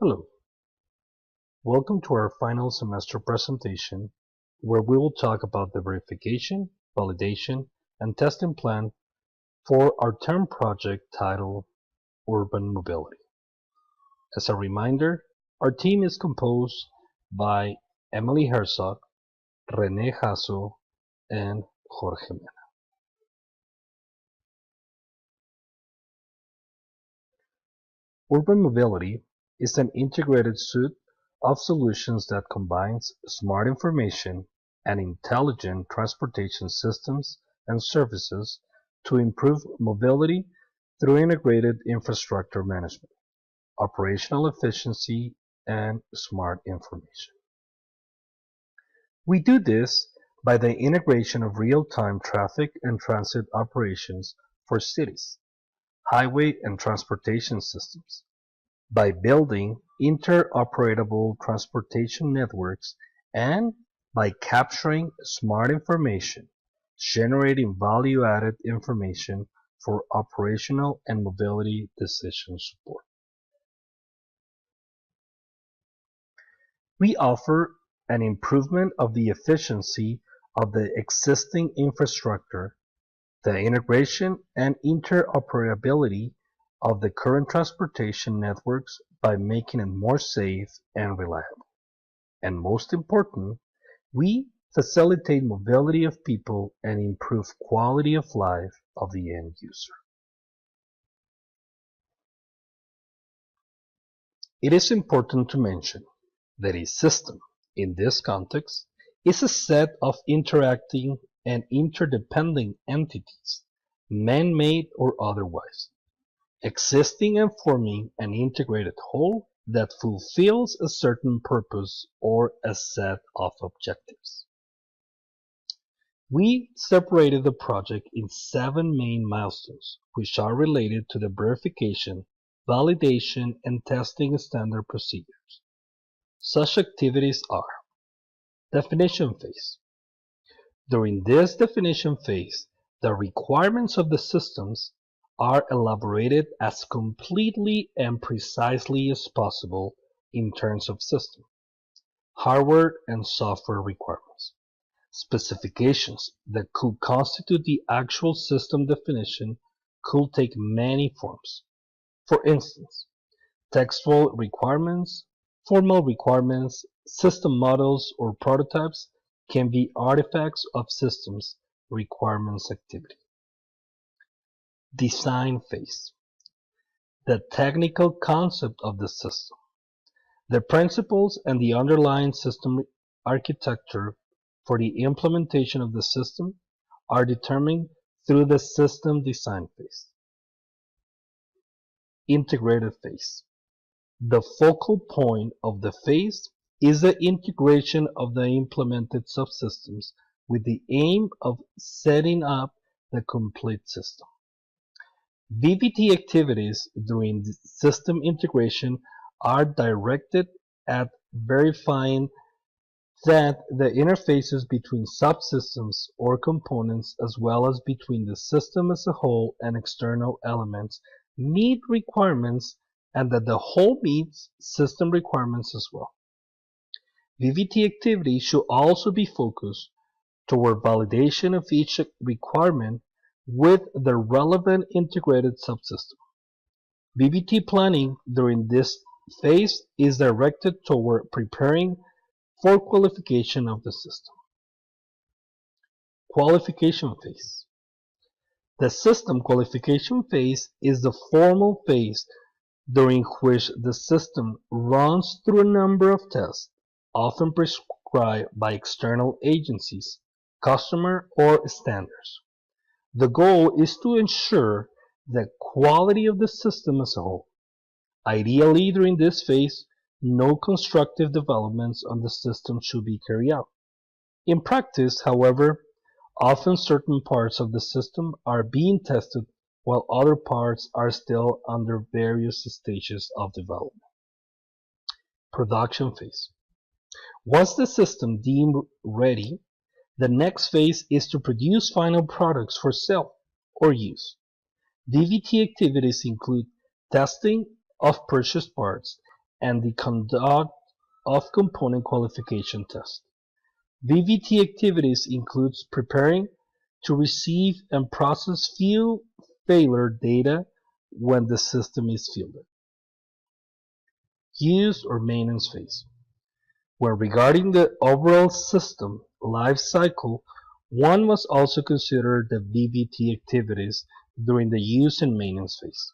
Hello, welcome to our final semester presentation where we will talk about the verification, validation, and testing plan for our term project titled Urban Mobility. As a reminder, our team is composed by Emily Herzog, René Jasso, and Jorge Mena. Urban mobility is an integrated suite of solutions that combines smart information and intelligent transportation systems and services to improve mobility through integrated infrastructure management, operational efficiency, and smart information. We do this by the integration of real-time traffic and transit operations for cities, highway and transportation systems, by building interoperable transportation networks, and by capturing smart information, generating value-added information for operational and mobility decision support. We offer an improvement of the efficiency of the existing infrastructure, the integration and interoperability of the current transportation networks by making it more safe and reliable. And most important, we facilitate mobility of people and improve quality of life of the end user. It is important to mention that a system, in this context, is a set of interacting and interdependent entities, man-made or otherwise, existing and forming an integrated whole that fulfills a certain purpose or a set of objectives. We separated the project in 7 main milestones, which are related to the verification, validation, and testing standard procedures. Such activities are: definition phase. During this definition phase, the requirements of the systems are elaborated as completely and precisely as possible in terms of system, hardware and software requirements. Specifications that could constitute the actual system definition could take many forms. For instance, textual requirements, formal requirements, system models or prototypes can be artifacts of systems requirements activity. Design phase. The technical concept of the system. The principles and the underlying system architecture for the implementation of the system are determined through the system design phase. Integrated phase. The focal point of the phase is the integration of the implemented subsystems with the aim of setting up the complete system. VVT activities during the system integration are directed at verifying that the interfaces between subsystems or components as well as between the system as a whole and external elements meet requirements and that the whole meets system requirements as well. VVT activity should also be focused toward validation of each requirement with the relevant integrated subsystem. VVT planning during this phase is directed toward preparing for qualification of the system. Qualification phase. The system qualification phase is the formal phase during which the system runs through a number of tests, often prescribed by external agencies, customer, or standards. The goal is to ensure the quality of the system as a whole. Ideally, during this phase, no constructive developments on the system should be carried out. In practice, however, often certain parts of the system are being tested while other parts are still under various stages of development. Production phase. Once the system deemed ready, the next phase is to produce final products for sale or use. VVT activities include testing of purchased parts and the conduct of component qualification tests. VVT activities includes preparing to receive and process field failure data when the system is fielded. Use or maintenance phase. When regarding the overall system life cycle, one must also consider the VVT activities during the use and maintenance phase.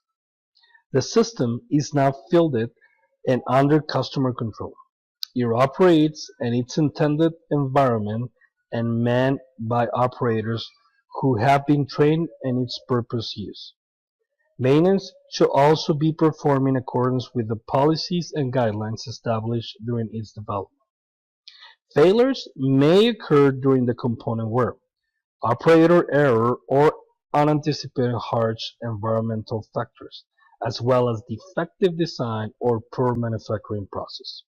The system is now fielded and under customer control. It operates in its intended environment and manned by operators who have been trained in its purpose use. Maintenance should also be performed in accordance with the policies and guidelines established during its development. Failures may occur during the component wear, operator error, or unanticipated harsh environmental factors, as well as defective design or poor manufacturing process.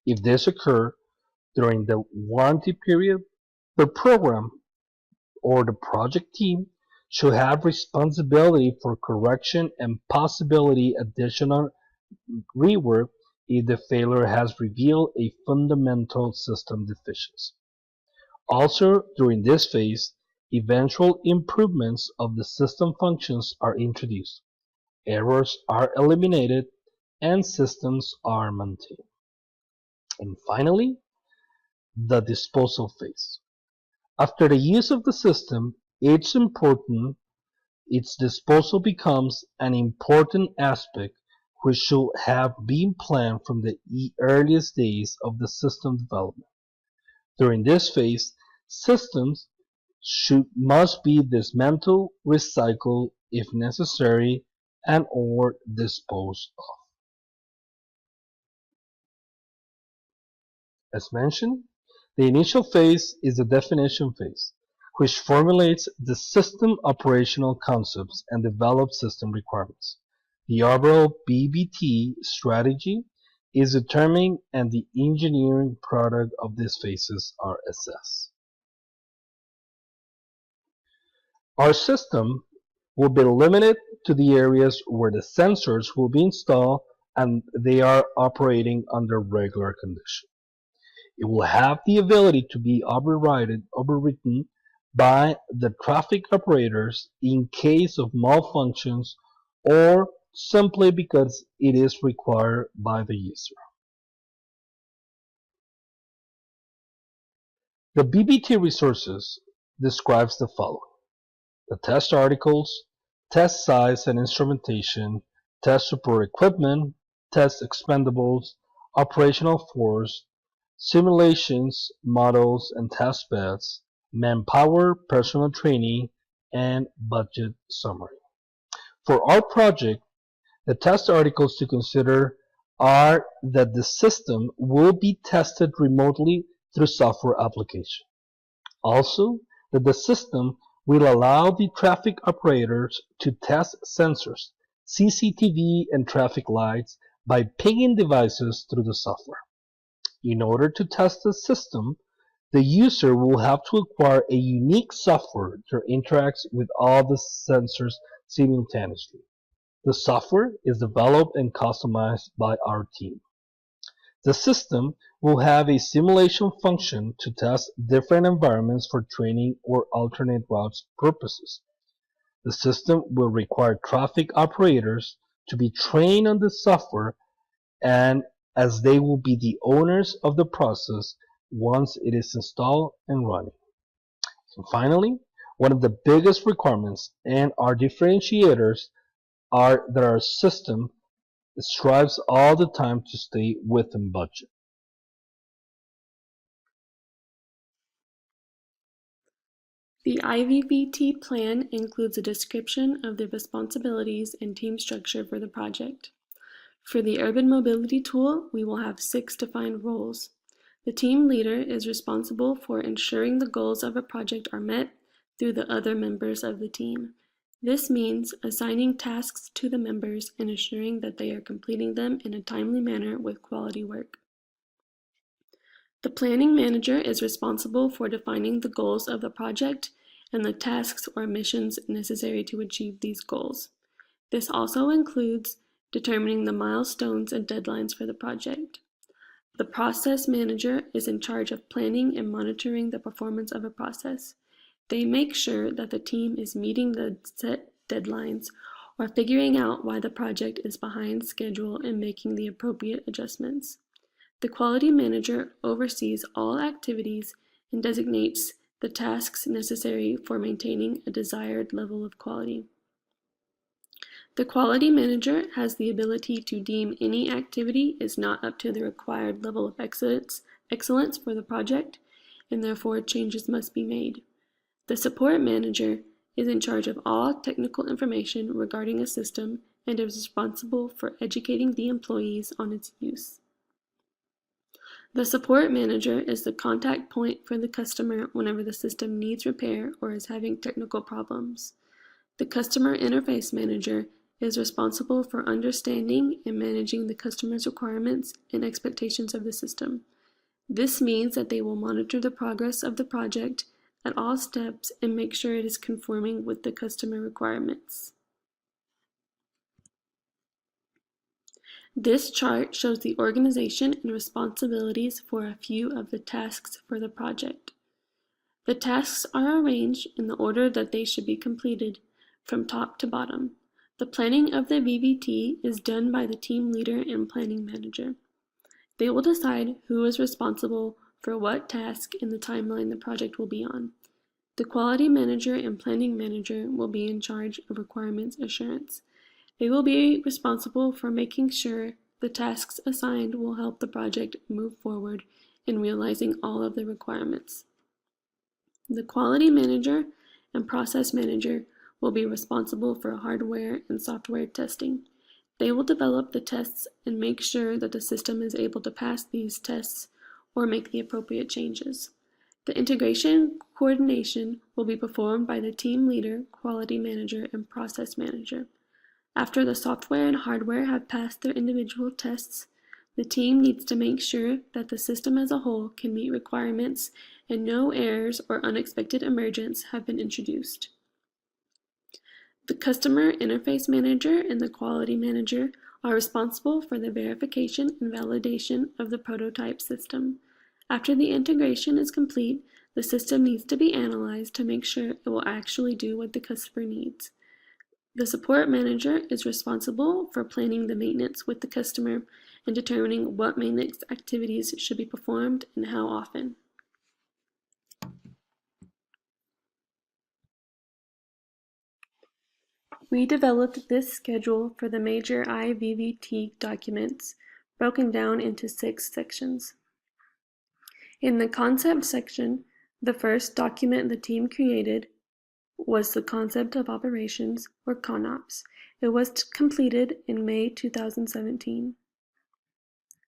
If this occurs during the warranty period, the program or the project team should have responsibility for correction and possibility additional rework if the failure has revealed a fundamental system deficiency. Also, during this phase, eventual improvements of the system functions are introduced, errors are eliminated, and systems are maintained. And finally, the disposal phase. After the use of the system, its disposal becomes an important aspect which should have been planned from the earliest days of the system development. During this phase, systems must be dismantled, recycled if necessary, and or disposed of. As mentioned, the initial phase is the definition phase, which formulates the system operational concepts and develops system requirements. The overall VVT strategy is determined and the engineering product of these phases are assessed. Our system will be limited to the areas where the sensors will be installed and they are operating under regular conditions. It will have the ability to be overwritten by the traffic operators in case of malfunctions or simply because it is required by the user. The VVT resources describes the following: the test articles, test size and instrumentation, test support equipment, test expendables, operational force, simulations, models and test beds, manpower, personal training, and budget summary. For our project, the test articles to consider are that the system will be tested remotely through software application. Also, that the system will allow the traffic operators to test sensors, CCTV, and traffic lights by pinging devices through the software. In order to test the system, the user will have to acquire a unique software that interacts with all the sensors simultaneously. The software is developed and customized by our team. The system will have a simulation function to test different environments for training or alternate routes purposes. The system will require traffic operators to be trained on the software, and as they will be the owners of the process once it is installed and running. And finally, one of the biggest requirements and our differentiators are that our system strives all the time to stay within budget. The IVVT plan includes a description of the responsibilities and team structure for the project. For the urban mobility tool, we will have 6 defined roles. The team leader is responsible for ensuring the goals of a project are met through the other members of the team. This means assigning tasks to the members and ensuring that they are completing them in a timely manner with quality work. The planning manager is responsible for defining the goals of the project and the tasks or missions necessary to achieve these goals. This also includes determining the milestones and deadlines for the project. The process manager is in charge of planning and monitoring the performance of a process. They make sure that the team is meeting the set deadlines or figuring out why the project is behind schedule and making the appropriate adjustments. The quality manager oversees all activities and designates the tasks necessary for maintaining a desired level of quality. The quality manager has the ability to deem any activity is not up to the required level of excellence for the project, and therefore changes must be made. The support manager is in charge of all technical information regarding a system and is responsible for educating the employees on its use. The support manager is the contact point for the customer whenever the system needs repair or is having technical problems. The customer interface manager is responsible for understanding and managing the customer's requirements and expectations of the system. This means that they will monitor the progress of the project at all steps and make sure it is conforming with the customer requirements. This chart shows the organization and responsibilities for a few of the tasks for the project. The tasks are arranged in the order that they should be completed, from top to bottom. The planning of the VVT is done by the team leader and planning manager. They will decide who is responsible for what task in the timeline the project will be on. The quality manager and planning manager will be in charge of requirements assurance. They will be responsible for making sure the tasks assigned will help the project move forward in realizing all of the requirements. The quality manager and process manager will be responsible for hardware and software testing. They will develop the tests and make sure that the system is able to pass these tests or make the appropriate changes. The integration coordination will be performed by the team leader, quality manager, and process manager. After the software and hardware have passed their individual tests, the team needs to make sure that the system as a whole can meet requirements and no errors or unexpected emergence have been introduced. The customer interface manager and the quality manager are responsible for the verification and validation of the prototype system. After the integration is complete, the system needs to be analyzed to make sure it will actually do what the customer needs. The support manager is responsible for planning the maintenance with the customer and determining what maintenance activities should be performed and how often. We developed this schedule for the major IVVT documents, broken down into 6 sections. In the concept section, the first document the team created was the Concept of Operations, or CONOPS. It was completed in May 2017.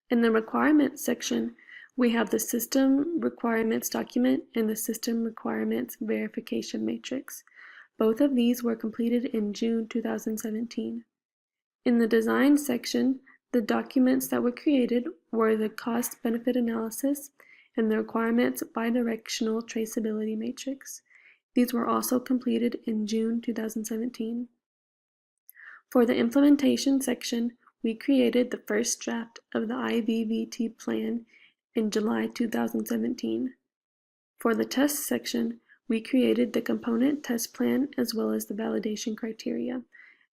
In the Requirements section, we have the System Requirements document and the System Requirements Verification Matrix. Both of these were completed in June 2017. In the Design section, the documents that were created were the Cost-Benefit Analysis and the Requirements Bidirectional Traceability Matrix. These were also completed in June 2017. For the implementation section, we created the first draft of the IVVT plan in July 2017. For the test section, we created the component test plan as well as the validation criteria.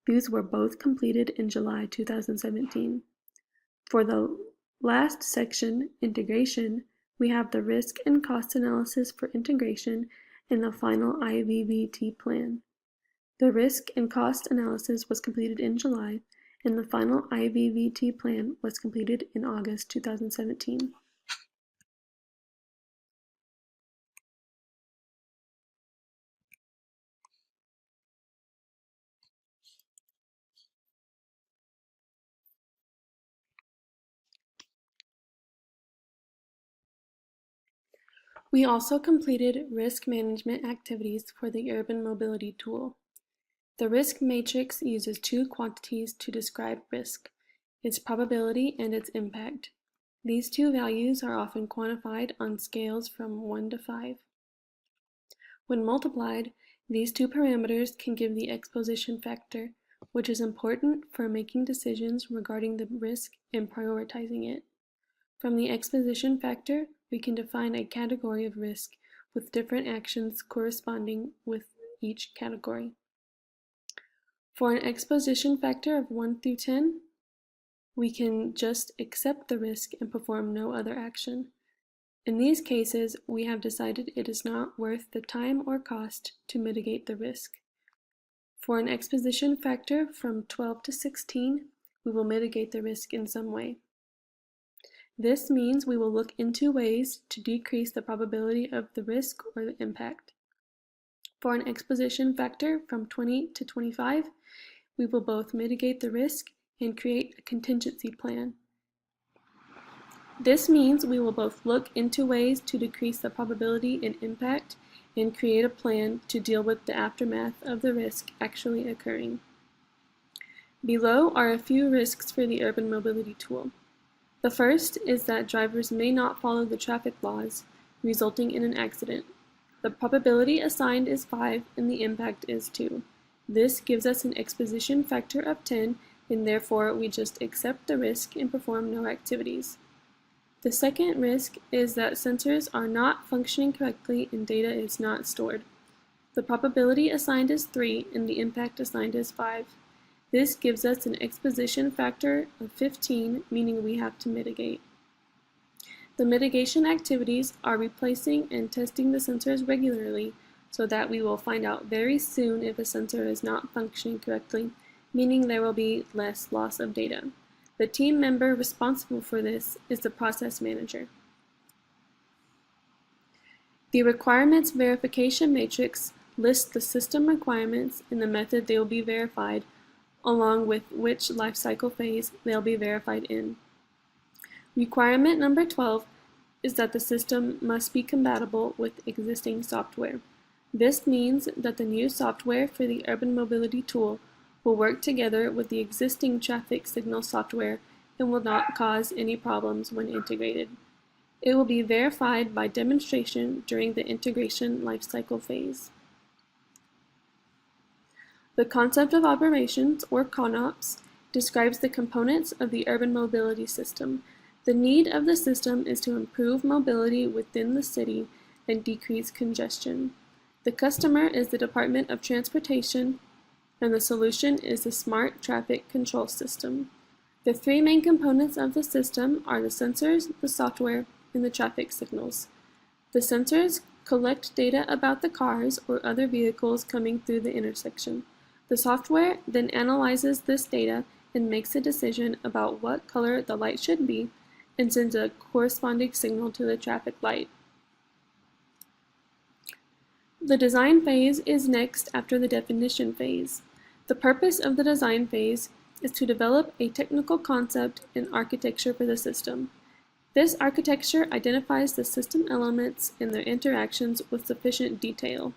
These were both completed in July 2017. For the last section, integration, we have the risk and cost analysis for integration in the final IVVT plan. The risk and cost analysis was completed in July, and the final IVVT plan was completed in August 2017. We also completed risk management activities for the urban mobility tool. The risk matrix uses 2 quantities to describe risk, its probability and its impact. These 2 values are often quantified on scales from 1 to 5. When multiplied, these 2 parameters can give the exposition factor, which is important for making decisions regarding the risk and prioritizing it. From the exposition factor, we can define a category of risk with different actions corresponding with each category. For an exposition factor of 1 through 10, we can just accept the risk and perform no other action. In these cases, we have decided it is not worth the time or cost to mitigate the risk. For an exposition factor from 12 to 16, we will mitigate the risk in some way. This means we will look into ways to decrease the probability of the risk or the impact. For an exposition factor from 20 to 25, we will both mitigate the risk and create a contingency plan. This means we will both look into ways to decrease the probability and impact and create a plan to deal with the aftermath of the risk actually occurring. Below are a few risks for the urban mobility tool. The first is that drivers may not follow the traffic laws, resulting in an accident. The probability assigned is 5 and the impact is 2. This gives us an exposition factor of 10, and therefore we just accept the risk and perform no activities. The second risk is that sensors are not functioning correctly and data is not stored. The probability assigned is 3 and the impact assigned is 5. This gives us an exposition factor of 15, meaning we have to mitigate. The mitigation activities are replacing and testing the sensors regularly so that we will find out very soon if a sensor is not functioning correctly, meaning there will be less loss of data. The team member responsible for this is the process manager. The requirements verification matrix lists the system requirements and the method they will be verified, along with which lifecycle phase they'll be verified in. Requirement number 12 is that the system must be compatible with existing software. This means that the new software for the urban mobility tool will work together with the existing traffic signal software and will not cause any problems when integrated. It will be verified by demonstration during the integration lifecycle phase. The concept of operations, or ConOps, describes the components of the urban mobility system. The need of the system is to improve mobility within the city and decrease congestion. The customer is the Department of Transportation, and the solution is the Smart Traffic Control System. The three main components of the system are the sensors, the software, and the traffic signals. The sensors collect data about the cars or other vehicles coming through the intersection. The software then analyzes this data and makes a decision about what color the light should be and sends a corresponding signal to the traffic light. The design phase is next after the definition phase. The purpose of the design phase is to develop a technical concept and architecture for the system. This architecture identifies the system elements and their interactions with sufficient detail.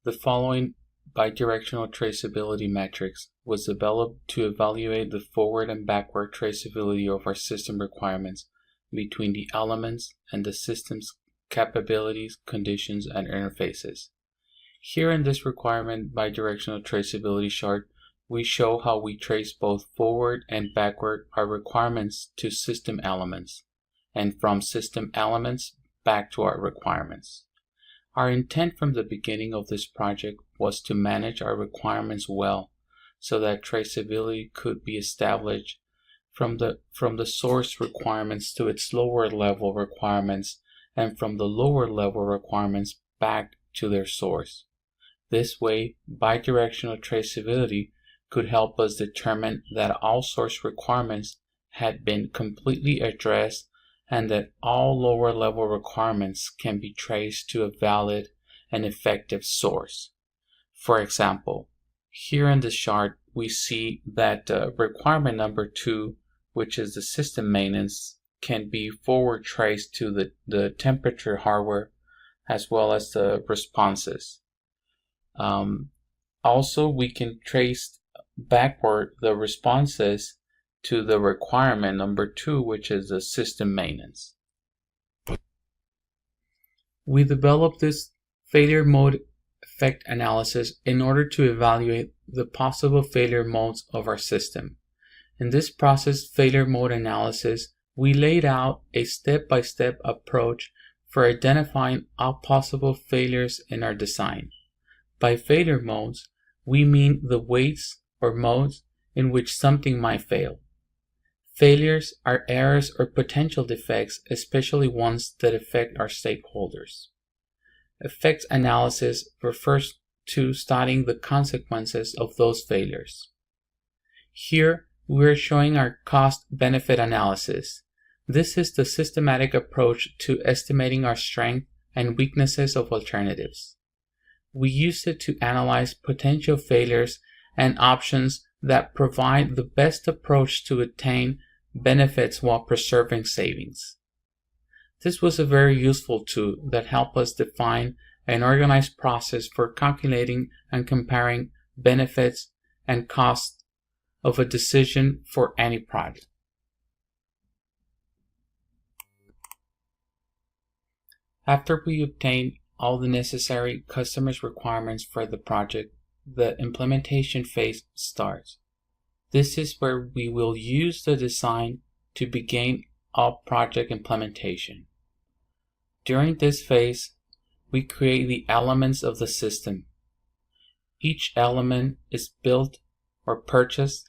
The following bidirectional traceability matrix was developed to evaluate the forward and backward traceability of our system requirements between the elements and the system's capabilities, conditions, and interfaces. Here in this requirement bidirectional traceability chart, we show how we trace both forward and backward our requirements to system elements, and from system elements back to our requirements. Our intent from the beginning of this project was to manage our requirements well so that traceability could be established from the source requirements to its lower level requirements and from the lower level requirements back to their source. This way, bidirectional traceability could help us determine that all source requirements had been completely addressed and that all lower level requirements can be traced to a valid and effective source. For example, here in this chart, we see that requirement number 2, which is the system maintenance, can be forward traced to the temperature hardware as well as the responses. Also, we can trace backward the responses to the requirement number 2, which is the system maintenance. We developed this failure effect analysis in order to evaluate the possible failure modes of our system. In this process failure mode analysis, we laid out a step-by-step approach for identifying all possible failures in our design. By failure modes, we mean the ways or modes in which something might fail. Failures are errors or potential defects, especially ones that affect our stakeholders. Effects analysis refers to studying the consequences of those failures. Here, we are showing our cost-benefit analysis. This is the systematic approach to estimating our strengths and weaknesses of alternatives. We use it to analyze potential failures and options that provide the best approach to attain benefits while preserving savings. This was a very useful tool that helped us define an organized process for calculating and comparing benefits and costs of a decision for any project. After we obtain all the necessary customers' requirements for the project, the implementation phase starts. This is where we will use the design to begin all project implementation. During this phase, we create the elements of the system. Each element is built or purchased,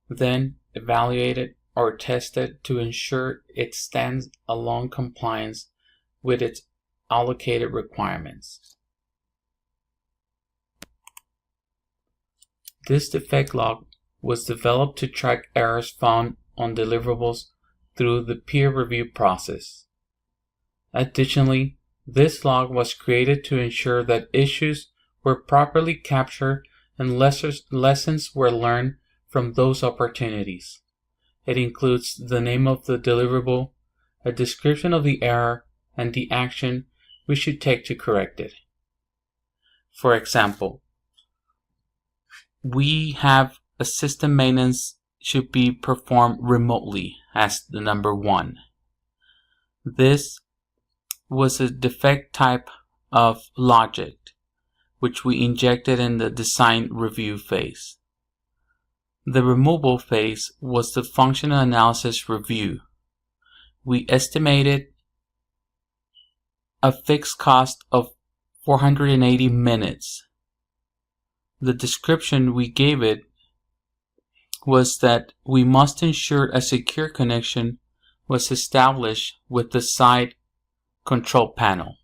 then evaluated or tested to ensure it stands alone compliance with its allocated requirements. This defect log was developed to track errors found on deliverables through the peer review process. Additionally, this log was created to ensure that issues were properly captured and lessons were learned from those opportunities. It includes the name of the deliverable, a description of the error, and the action we should take to correct it. For example, we have a system maintenance should be performed remotely as the number 1. This was a defect type of logic, which we injected in the design review phase. The removal phase was the functional analysis review. We estimated a fixed cost of 480 minutes. The description we gave it was that we must ensure a secure connection was established with the site control panel.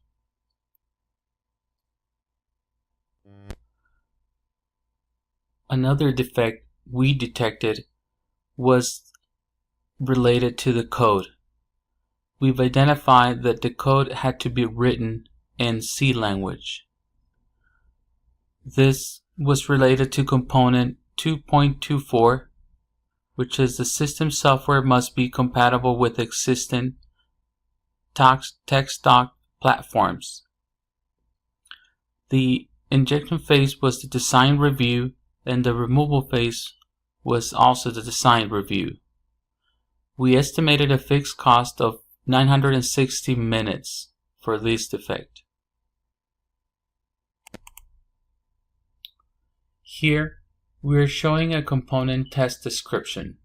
Another defect we detected was related to the code. We've identified that the code had to be written in C language. This was related to component 2.24, which is the system software must be compatible with existing text doc platforms. The injection phase was the design review, and the removal phase was also the design review. We estimated a fixed cost of 960 minutes for this defect. Here, we are showing a component test description.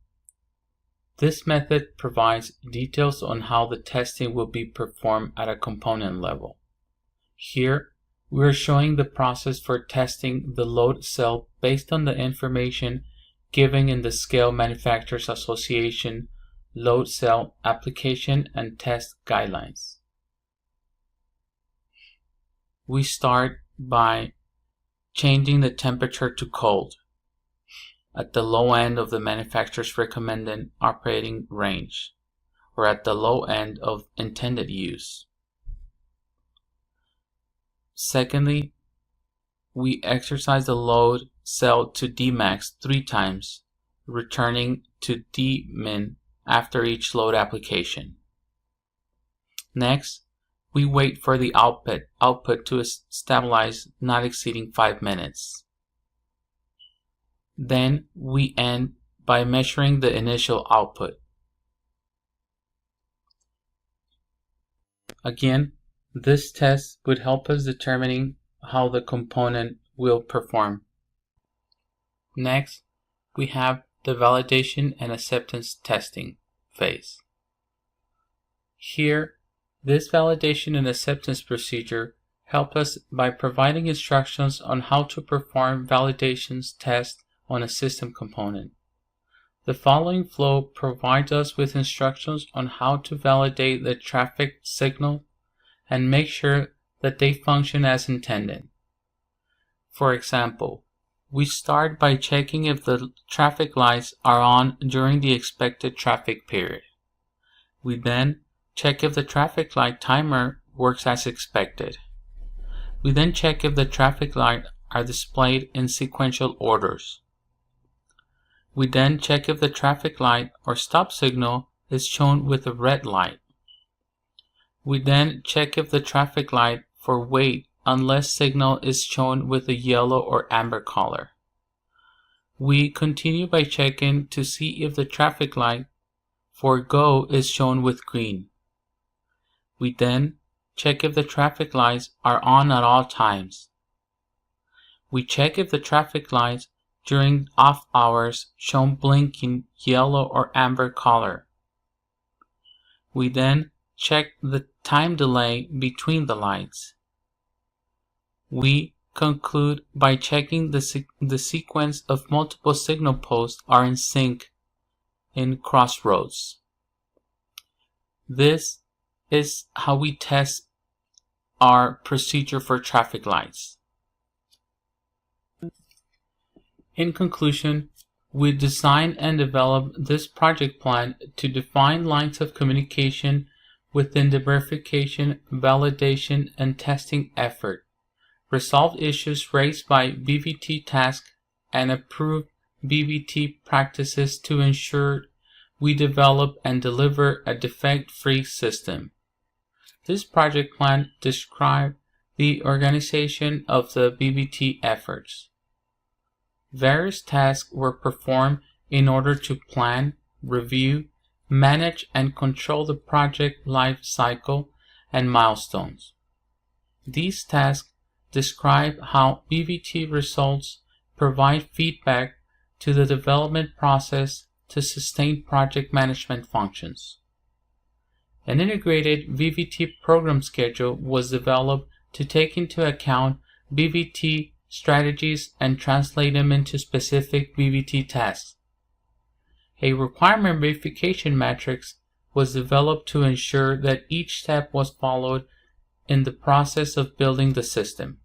This method provides details on how the testing will be performed at a component level. Here, we are showing the process for testing the load cell based on the information given in the Scale Manufacturers Association Load Cell Application and Test Guidelines. We start by changing the temperature to cold at the low end of the manufacturer's recommended operating range, or at the low end of intended use. Secondly, we exercise the load cell to Dmax 3 times, returning to Dmin after each load application. Next, we wait for the output to stabilize not exceeding 5 minutes. Then we end by measuring the initial output. Again, this test would help us determining how the component will perform. Next, we have the validation and acceptance testing phase. Here, this validation and acceptance procedure help us by providing instructions on how to perform validations tests on a system component. The following flow provides us with instructions on how to validate the traffic signal and make sure that they function as intended. For example, we start by checking if the traffic lights are on during the expected traffic period. We then check if the traffic light timer works as expected. We then check if the traffic lights are displayed in sequential orders. We then check if the traffic light or stop signal is shown with a red light. We then check if the traffic light for wait unless signal is shown with a yellow or amber color. We continue by checking to see if the traffic light for go is shown with green. We then check if the traffic lights are on at all times. We check if the traffic lights during off hours shown blinking yellow or amber color. We then check the time delay between the lights. We conclude by checking the sequence of multiple signal posts are in sync in crossroads. This is how we test our procedure for traffic lights. In conclusion, we designed and developed this project plan to define lines of communication within the verification, validation, and testing effort, resolve issues raised by VVT tasks, and approve VVT practices to ensure we develop and deliver a defect-free system. This project plan described the organization of the VVT efforts. Various tasks were performed in order to plan, review, manage, and control the project life cycle and milestones. These tasks describe how VVT results provide feedback to the development process to sustain project management functions. An integrated VVT program schedule was developed to take into account VVT strategies and translate them into specific VVT tasks. A requirement verification matrix was developed to ensure that each step was followed in the process of building the system.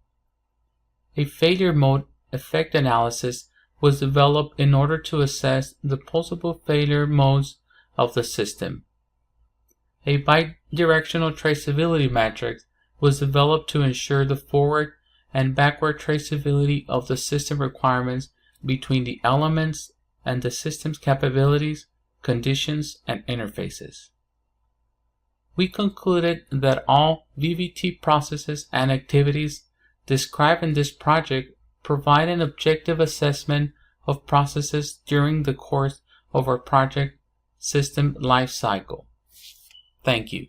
A failure mode effect analysis was developed in order to assess the possible failure modes of the system. A bidirectional traceability matrix was developed to ensure the forward and backward traceability of the system requirements between the elements and the system's capabilities, conditions, and interfaces. We concluded that all VVT processes and activities described in this project provide an objective assessment of processes during the course of our project system life cycle. Thank you.